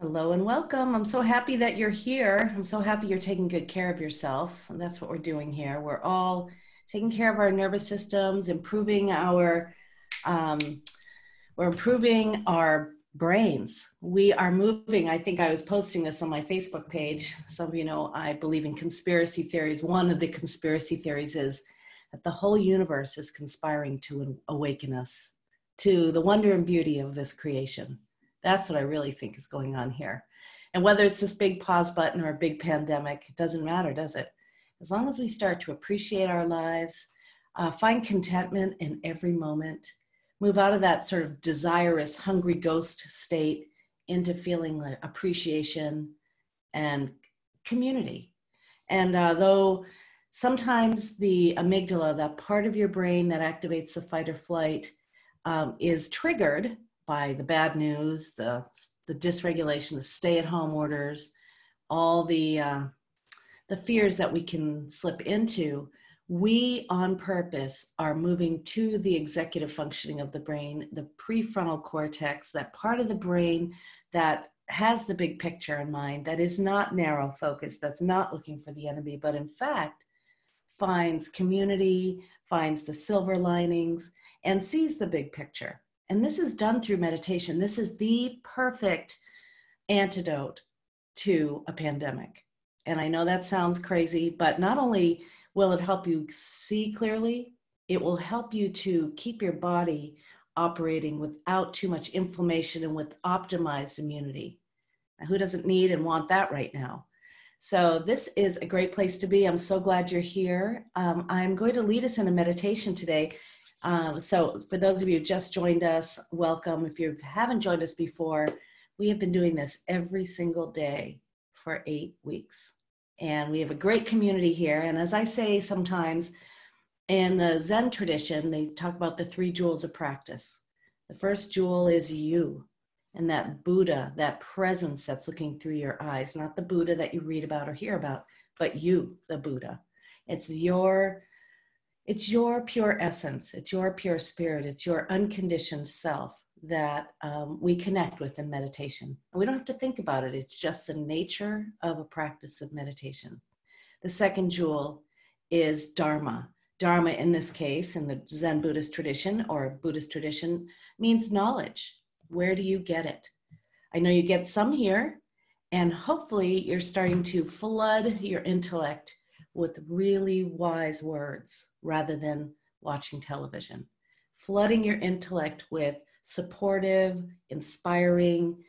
Hello and welcome. I'm so happy that you're here. I'm so happy you're taking good care of yourself. And that's what we're doing here. We're all taking care of our nervous systems, um, we're improving our brains. We are moving. I think I was posting this on my Facebook page. Some of you know I believe in conspiracy theories. One of the conspiracy theories is that the whole universe is conspiring to awaken us to the wonder and beauty of this creation. That's what I really think is going on here. And whether it's this big pause button or a big pandemic, it doesn't matter, does it? As long as we start to appreciate our lives, find contentment in every moment, move out of that sort of desirous, hungry ghost state into feeling like appreciation and community. And though sometimes the amygdala, that part of your brain that activates the fight or flight, is triggered by the bad news, the dysregulation, the stay-at-home orders, all the fears that we can slip into, we on purpose are moving to the executive functioning of the brain, the prefrontal cortex, that part of the brain that has the big picture in mind, that is not narrow focused, that's not looking for the enemy, but in fact finds community, finds the silver linings, and sees the big picture. And this is done through meditation. This is the perfect antidote to a pandemic. And I know that sounds crazy, but not only will it help you see clearly, it will help you to keep your body operating without too much inflammation and with optimized immunity. Now, who doesn't need and want that right now? So this is a great place to be. I'm so glad you're here. I'm going to lead us in a meditation today. So for those of you who just joined us, welcome. If you haven't joined us before, we have been doing this every single day for 8 weeks. And we have a great community here. And as I say sometimes, in the Zen tradition, they talk about the 3 jewels of practice. The first jewel is you, and that Buddha, that presence that's looking through your eyes, not the Buddha that you read about or hear about, but you, the Buddha. It's your pure essence, it's your pure spirit, it's your unconditioned self that we connect with in meditation. And we don't have to think about it, it's just the nature of a practice of meditation. The second jewel is Dharma. Dharma in this case, in the Zen Buddhist tradition or Buddhist tradition, means knowledge. Where do you get it? I know you get some here, and hopefully you're starting to flood your intellect with really wise words rather than watching television. Flooding your intellect with supportive, inspiring,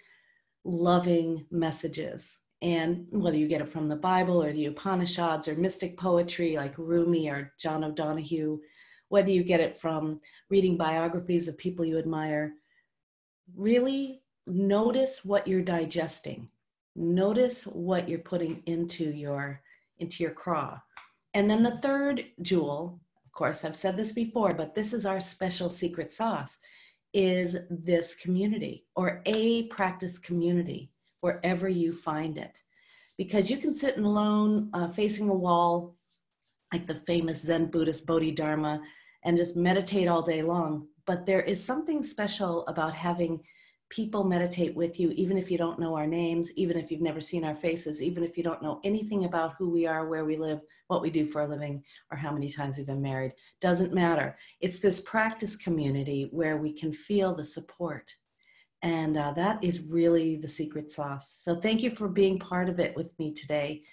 loving messages. And whether you get it from the Bible or the Upanishads or mystic poetry like Rumi or John O'Donohue, whether you get it from reading biographies of people you admire, really notice what you're digesting. Notice what you're putting into your craw. And then the third jewel, of course, I've said this before, but this is our special secret sauce, is this community or a practice community wherever you find it. Because you can sit alone facing a wall, like the famous Zen Buddhist Bodhidharma, and just meditate all day long. But there is something special about having people meditate with you, even if you don't know our names, even if you've never seen our faces, even if you don't know anything about who we are, where we live, what we do for a living, or how many times we've been married. Doesn't matter. It's this practice community where we can feel the support. And that is really the secret sauce. So thank you for being part of it with me today.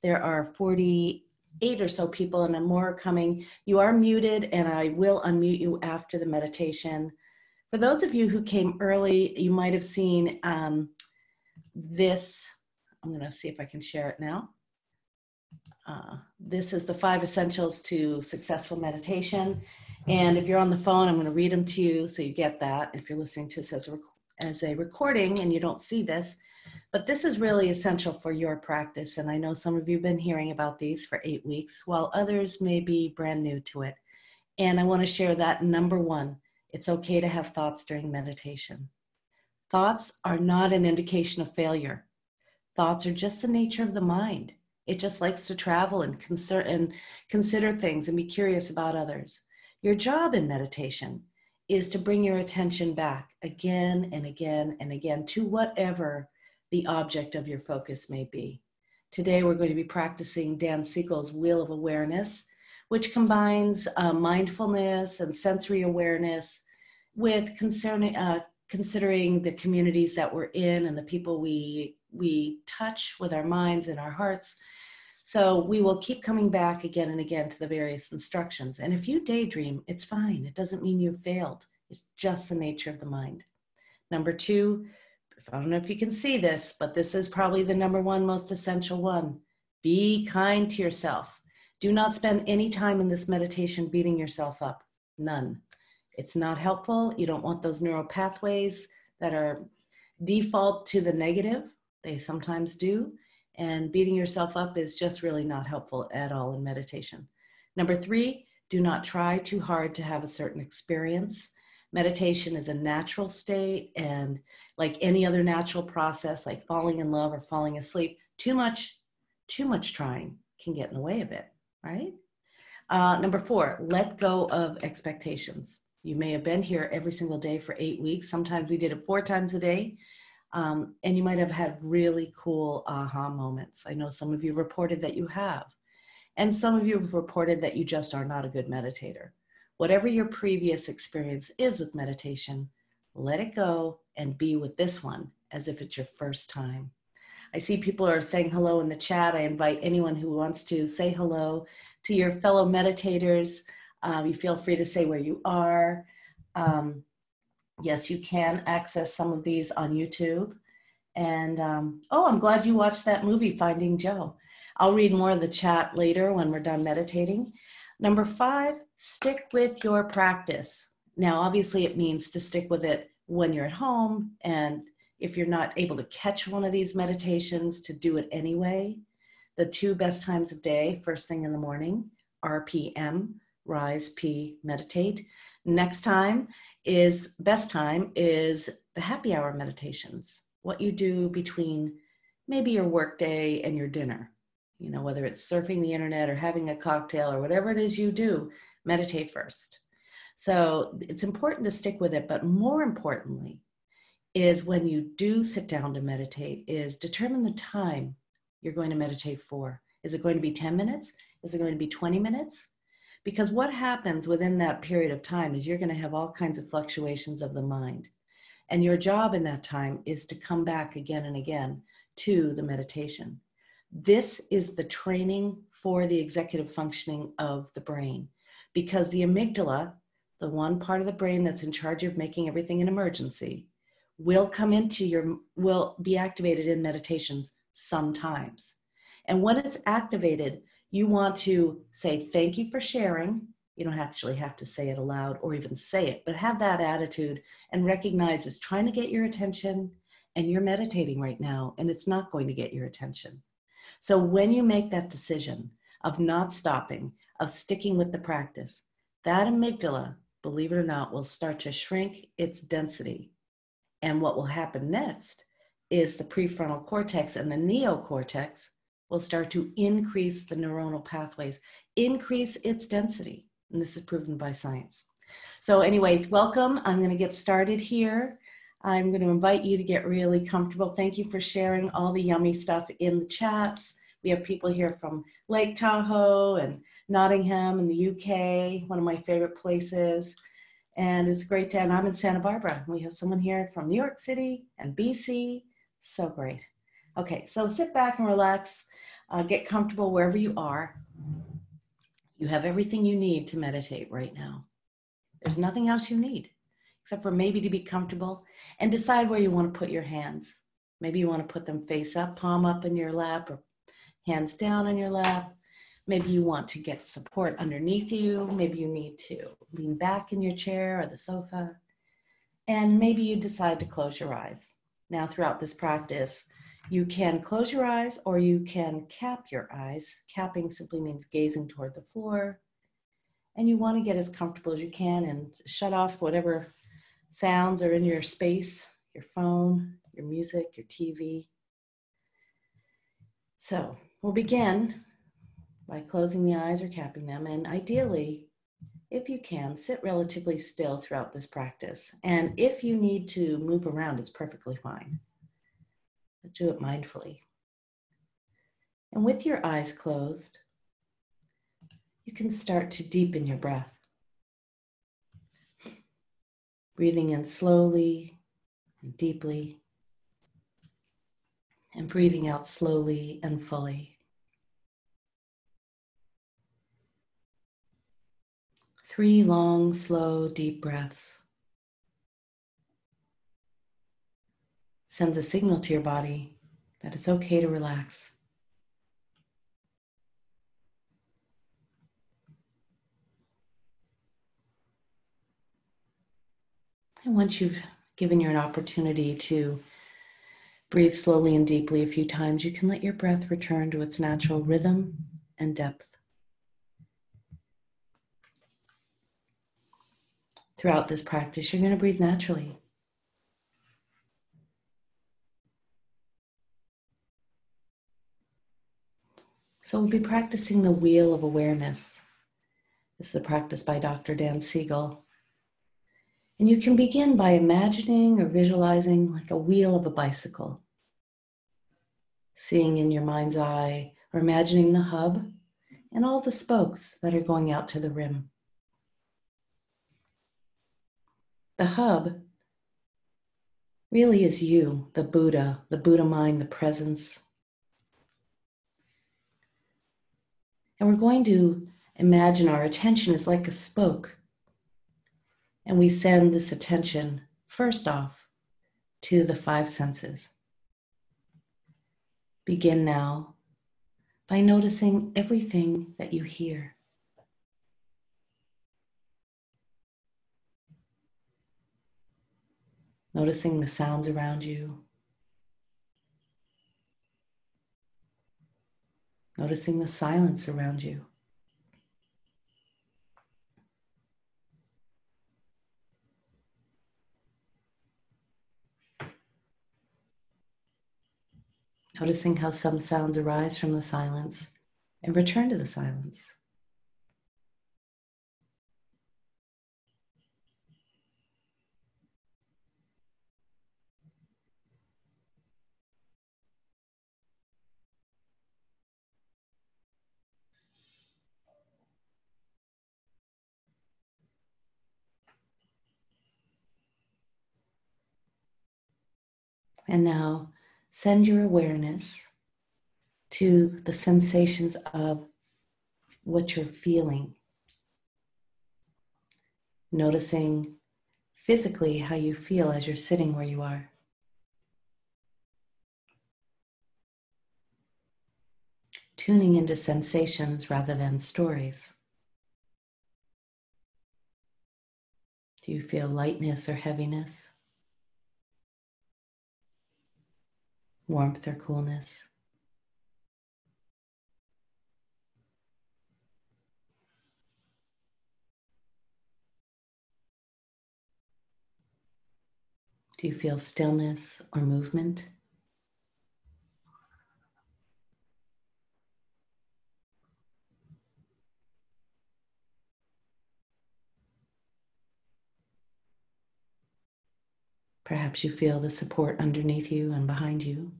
There are 48 or so people and more coming. You are muted, and I will unmute you after the meditation. For those of you who came early, you might have seen this. I'm going to see if I can share it now. This is the 5 essentials to successful meditation. And if you're on the phone, I'm going to read them to you so you get that. If you're listening to this as a recording and you don't see this, but this is really essential for your practice. And I know some of you have been hearing about these for 8 weeks, while others may be brand new to it. And I want to share that number 1. It's okay to have thoughts during meditation. Thoughts are not an indication of failure. Thoughts are just the nature of the mind. It just likes to travel and consider things and be curious about others. Your job in meditation is to bring your attention back again and again and again to whatever the object of your focus may be. Today, we're going to be practicing Dan Siegel's Wheel of Awareness, which combines mindfulness and sensory awareness with considering the communities that we're in and the people we touch with our minds and our hearts. So we will keep coming back again and again to the various instructions. And if you daydream, it's fine. It doesn't mean you've failed. It's just the nature of the mind. Number 2, I don't know if you can see this, but this is probably the number 1 most essential one. Be kind to yourself. Do not spend any time in this meditation beating yourself up. None. It's not helpful. You don't want those neural pathways that are default to the negative. They sometimes do. And beating yourself up is just really not helpful at all in meditation. Number 3, do not try too hard to have a certain experience. Meditation is a natural state, and like any other natural process, like falling in love or falling asleep, too much trying can get in the way of it, right? Number 4, let go of expectations. You may have been here every single day for 8 weeks. Sometimes we did it 4 times a day. And you might have had really cool aha moments. I know some of you reported that you have. And some of you have reported that you just are not a good meditator. Whatever your previous experience is with meditation, let it go and be with this one as if it's your first time. I see people are saying hello in the chat. I invite anyone who wants to say hello to your fellow meditators. You feel free to say where you are. Yes, you can access some of these on YouTube. And I'm glad you watched that movie, Finding Joe. I'll read more of the chat later when we're done meditating. Number 5, stick with your practice. Now, obviously, it means to stick with it when you're at home. And if you're not able to catch one of these meditations, to do it anyway. The 2 best times of day, first thing in the morning, RPM, rise, P, meditate. Next time best time is the happy hour meditations. What you do between maybe your work day and your dinner. You know, whether it's surfing the internet or having a cocktail or whatever it is you do, meditate first. So it's important to stick with it, but more importantly is when you do sit down to meditate is determine the time you're going to meditate for. Is it going to be 10 minutes? Is it going to be 20 minutes? Because what happens within that period of time is you're going to have all kinds of fluctuations of the mind. And your job in that time is to come back again and again to the meditation. This is the training for the executive functioning of the brain, because the amygdala, the one part of the brain that's in charge of making everything an emergency, will be activated in meditations sometimes. And when it's activated, you want to say, thank you for sharing. You don't actually have to say it aloud or even say it, but have that attitude and recognize it's trying to get your attention and you're meditating right now and it's not going to get your attention. So when you make that decision of not stopping, of sticking with the practice, that amygdala, believe it or not, will start to shrink its density. And what will happen next is the prefrontal cortex and the neocortex will start to increase the neuronal pathways, increase its density. And this is proven by science. So anyway, welcome. I'm going to get started here. I'm going to invite you to get really comfortable. Thank you for sharing all the yummy stuff in the chats. We have people here from Lake Tahoe and Nottingham in the UK, one of my favorite places. And it's great and I'm in Santa Barbara. We have someone here from New York City and BC. So great. Okay, so sit back and relax. Get comfortable wherever you are. You have everything you need to meditate right now. There's nothing else you need, except for maybe to be comfortable and decide where you want to put your hands. Maybe you want to put them face up, palm up in your lap, or hands down in your lap. Maybe you want to get support underneath you. Maybe you need to lean back in your chair or the sofa. And maybe you decide to close your eyes. Now, throughout this practice, you can close your eyes or you can cap your eyes. Capping simply means gazing toward the floor. And you want to get as comfortable as you can and shut off whatever sounds are in your space, your phone, your music, your TV. So we'll begin by closing the eyes or capping them. And ideally, if you can, sit relatively still throughout this practice. And if you need to move around, it's perfectly fine. but do it mindfully. And with your eyes closed, you can start to deepen your breath. Breathing in slowly and deeply, and breathing out slowly and fully. 3 long, slow, deep breaths sends a signal to your body that it's okay to relax. And once you've given you an opportunity to breathe slowly and deeply a few times, you can let your breath return to its natural rhythm and depth. Throughout this practice, you're going to breathe naturally. So we'll be practicing the wheel of awareness. This is the practice by Dr. Dan Siegel. And you can begin by imagining or visualizing like a wheel of a bicycle. Seeing in your mind's eye or imagining the hub and all the spokes that are going out to the rim. The hub really is you, the Buddha mind, the presence. And we're going to imagine our attention is like a spoke. And we send this attention first off to the 5 senses. Begin now by noticing everything that you hear. Noticing the sounds around you. Noticing the silence around you. Noticing how some sounds arise from the silence and return to the silence. And now send your awareness to the sensations of what you're feeling. Noticing physically how you feel as you're sitting where you are. Tuning into sensations rather than stories. Do you feel lightness or heaviness? Warmth or coolness? Do you feel stillness or movement? Perhaps you feel the support underneath you and behind you.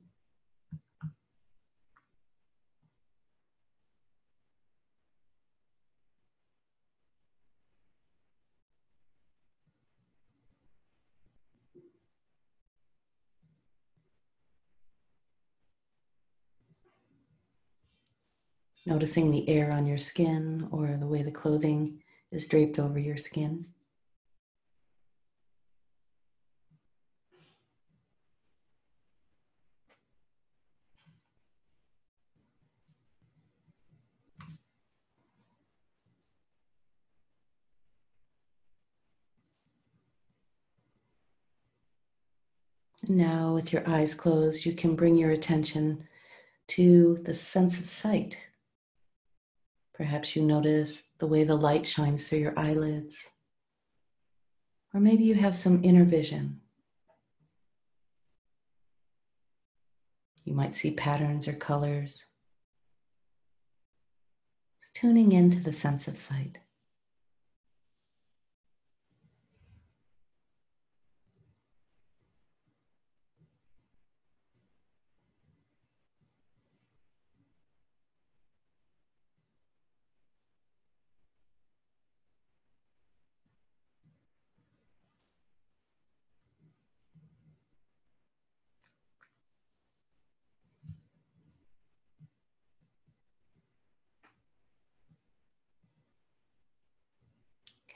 Noticing the air on your skin or the way the clothing is draped over your skin. Now, with your eyes closed, you can bring your attention to the sense of sight. Perhaps you notice the way the light shines through your eyelids. Or maybe you have some inner vision. You might see patterns or colors. Just tuning into the sense of sight.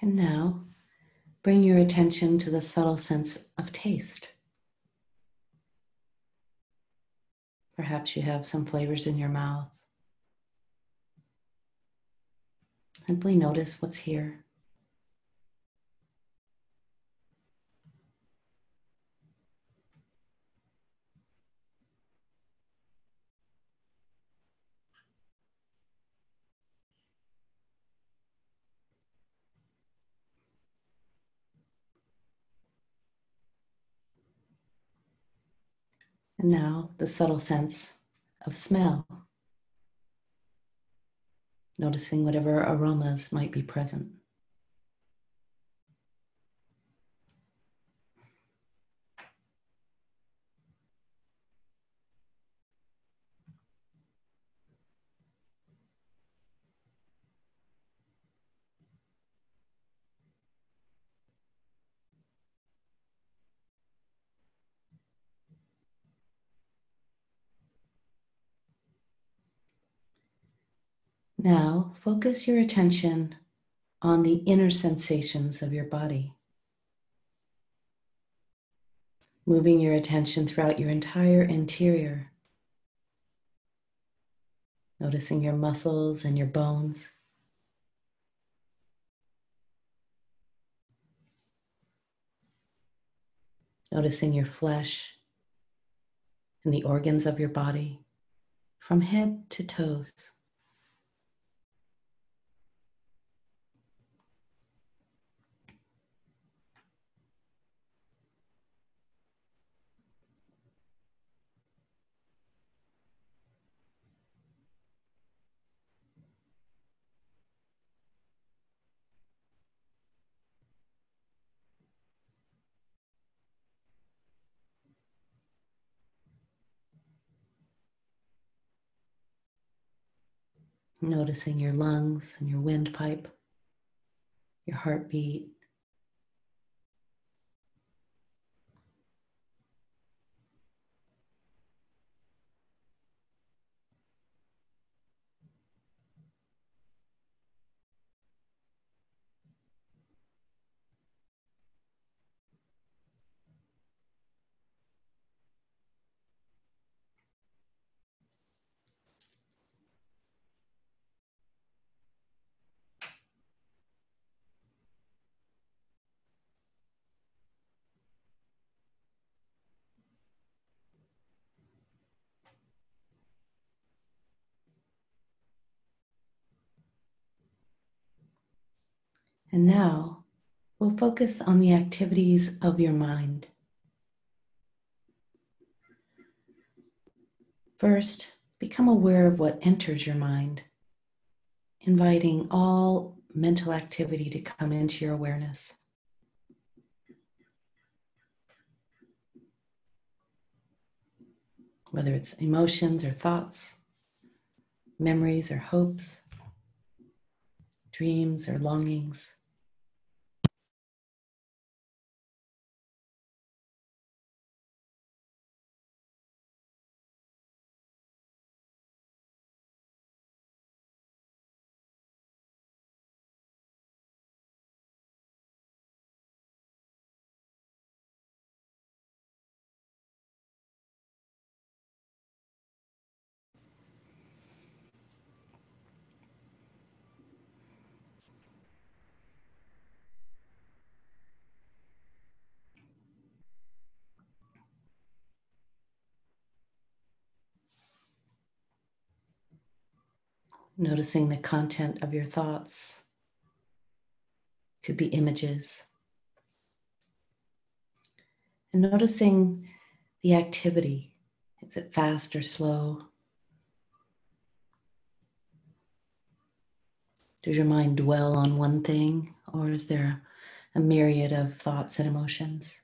And now, bring your attention to the subtle sense of taste. Perhaps you have some flavors in your mouth. Simply notice what's here. And now the subtle sense of smell. Noticing whatever aromas might be present. Now focus your attention on the inner sensations of your body. Moving your attention throughout your entire interior. Noticing your muscles and your bones. Noticing your flesh and the organs of your body from head to toes. Noticing your lungs and your windpipe, your heartbeat. And now we'll focus on the activities of your mind. First, become aware of what enters your mind, inviting all mental activity to come into your awareness. Whether it's emotions or thoughts, memories or hopes, dreams or longings. Noticing the content of your thoughts. Could be images. And noticing the activity. Is it fast or slow? Does your mind dwell on one thing, or is there a myriad of thoughts and emotions?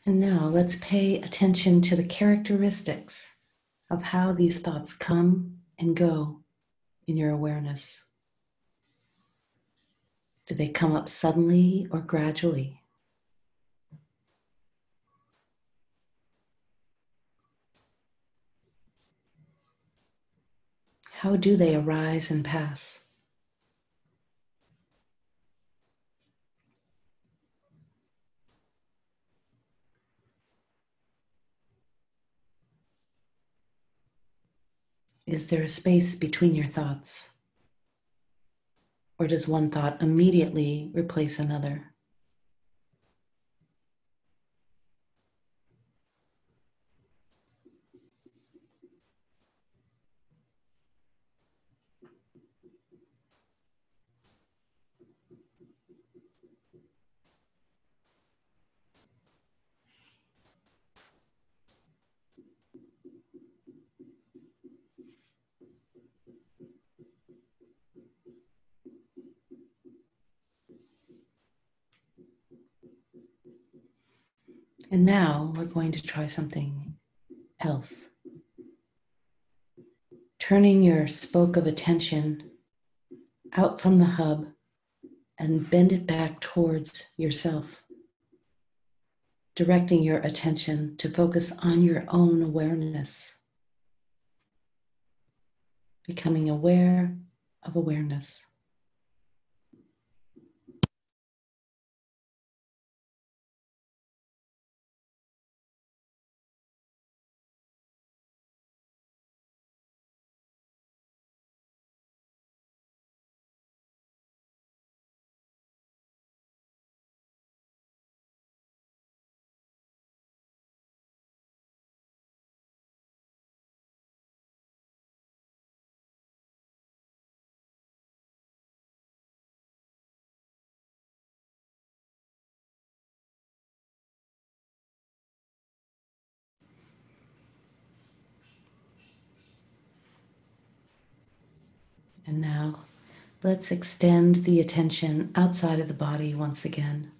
And now let's pay attention to the characteristics of how these thoughts come and go in your awareness. Do they come up suddenly or gradually? How do they arise and pass? Is there a space between your thoughts? Or does one thought immediately replace another? And now we're going to try something else. Turning your spoke of attention out from the hub and bend it back towards yourself, directing your attention to focus on your own awareness, becoming aware of awareness. And now let's extend the attention outside of the body once again,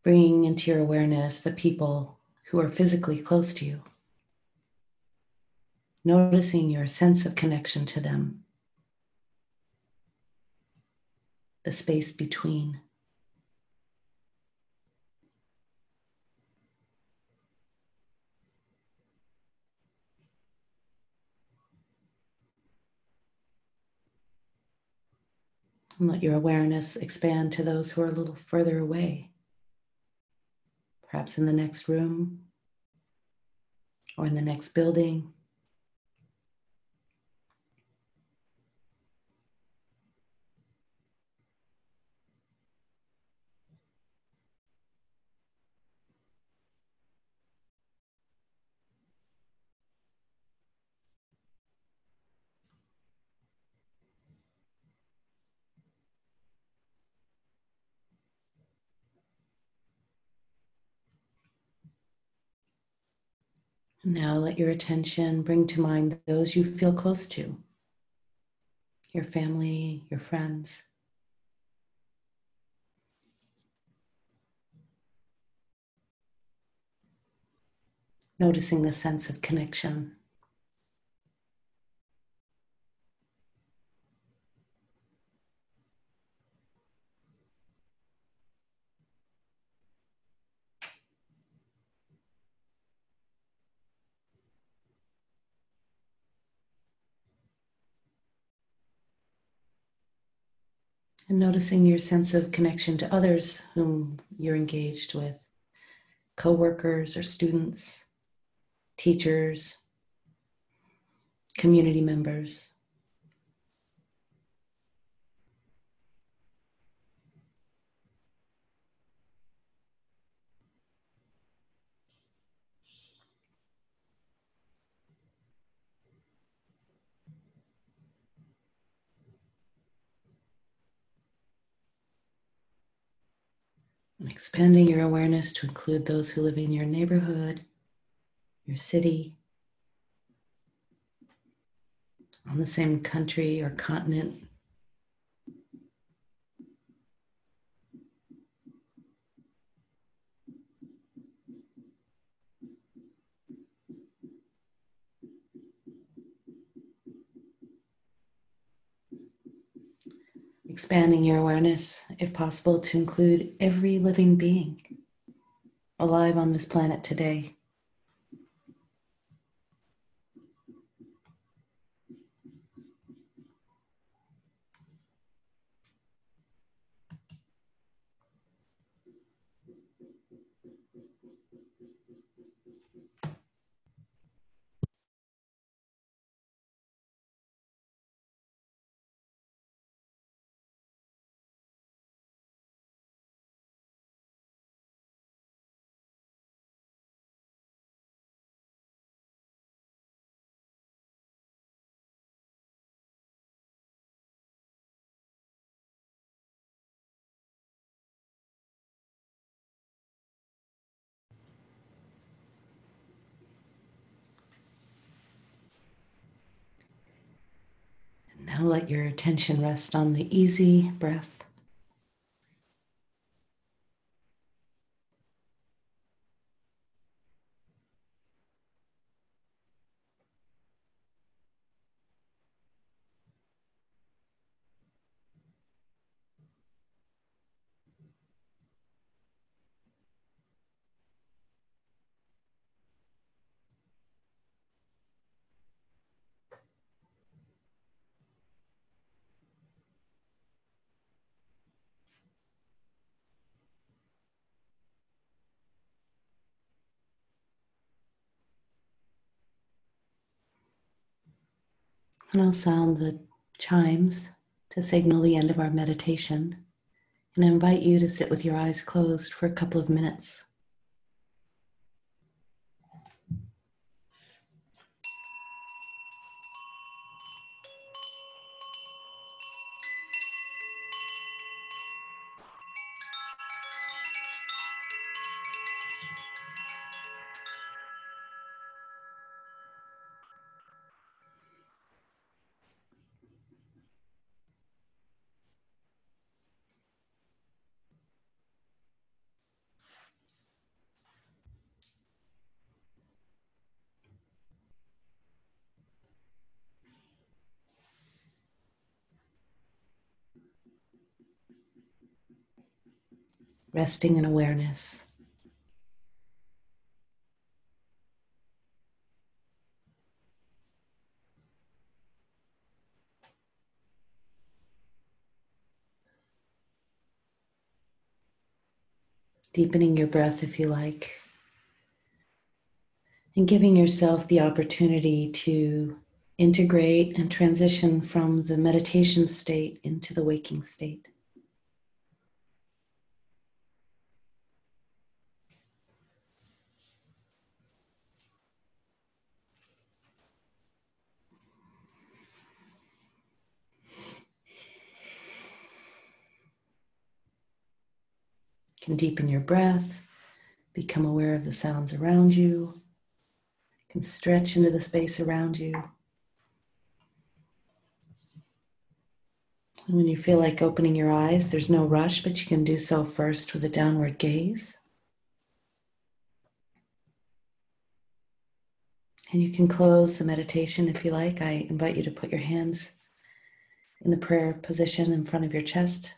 bringing into your awareness the people who are physically close to you, noticing your sense of connection to them, the space between. And let your awareness expand to those who are a little further away, perhaps in the next room or in the next building. Now let your attention bring to mind those you feel close to, your family, your friends. Noticing the sense of connection. And noticing your sense of connection to others whom you're engaged with, coworkers or students, teachers, community members. And expanding your awareness to include those who live in your neighborhood, your city, on the same country or continent. Expanding your awareness, if possible, to include every living being alive on this planet today. Now let your attention rest on the easy breath. And I'll sound the chimes to signal the end of our meditation. And I invite you to sit with your eyes closed for a couple of minutes. Resting in awareness. Deepening your breath if you like. And giving yourself the opportunity to integrate and transition from the meditation state into the waking state. You can deepen your breath, become aware of the sounds around you, you can stretch into the space around you. And when you feel like opening your eyes, there's no rush, but you can do so first with a downward gaze. And you can close the meditation if you like. I invite you to put your hands in the prayer position in front of your chest.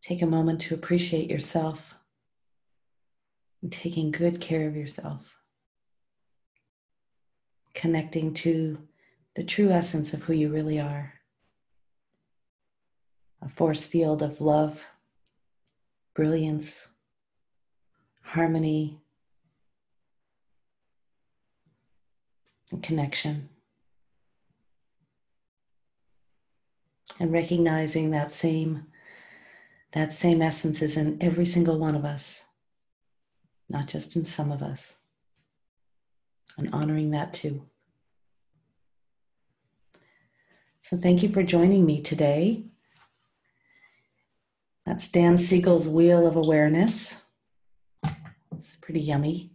Take a moment to appreciate yourself and taking good care of yourself. Connecting to the true essence of who you really are. A force field of love, brilliance, harmony, and connection. And recognizing that same essence is in every single one of us, not just in some of us. And honoring that too. So thank you for joining me today. That's Dan Siegel's Wheel of Awareness. It's pretty yummy.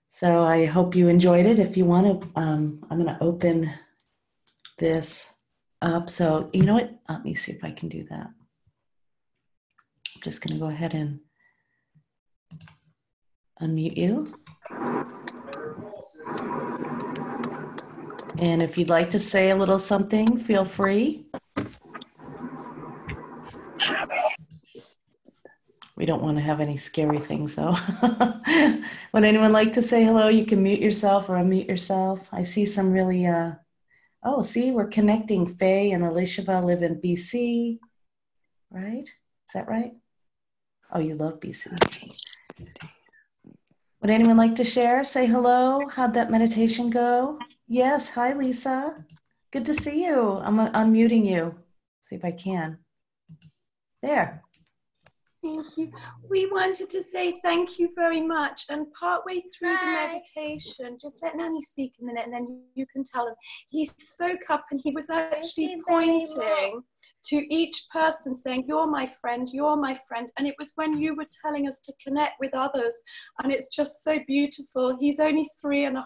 So I hope you enjoyed it. If you want to, I'm going to open this up. So you know what? Let me see if I can do that. I'm just going to go ahead and unmute you. And if you'd like to say a little something, feel free. We don't want to have any scary things, though. Would anyone like to say hello? You can mute yourself or unmute yourself. I see some really, oh, see, we're connecting. Faye and Elishaba live in BC, right? Is that right? Oh, you love BC. Would anyone like to share? Say hello. How'd that meditation go? Yes. Hi, Lisa. Good to see you. I'm unmuting you. See if I can. There. Thank you. We wanted to say thank you very much. And partway through the meditation, just let Nanny speak a minute and then you can tell him. He spoke up and he was actually pointing to each person saying, you're my friend, you're my friend. And it was when you were telling us to connect with others. And it's just so beautiful. He's only 3.5.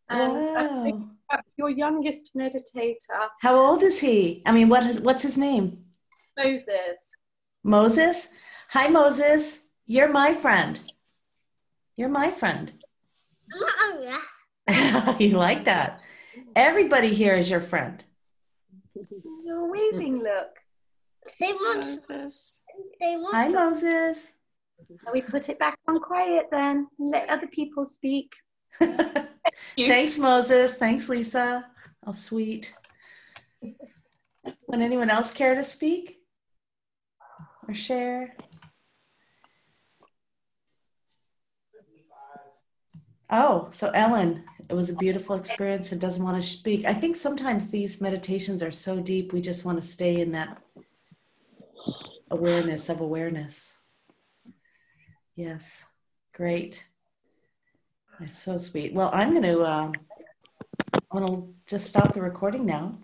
And Wow. Your youngest meditator. How old is he? I mean, what's his name? Moses. Moses? Hi, Moses. You're my friend. You're my friend. You like that? Everybody here is your friend. You're waving, look. Say Moses. Hi, Moses. Shall we put it back on quiet then? Let other people speak. Thanks, Moses. Thanks, Lisa. Oh, sweet. Would anyone else care to speak or share? Oh, so Ellen, it was a beautiful experience and doesn't want to speak. I think sometimes these meditations are so deep, we just want to stay in that awareness of awareness. Yes, great. That's so sweet. Well, I'm going to just stop the recording now.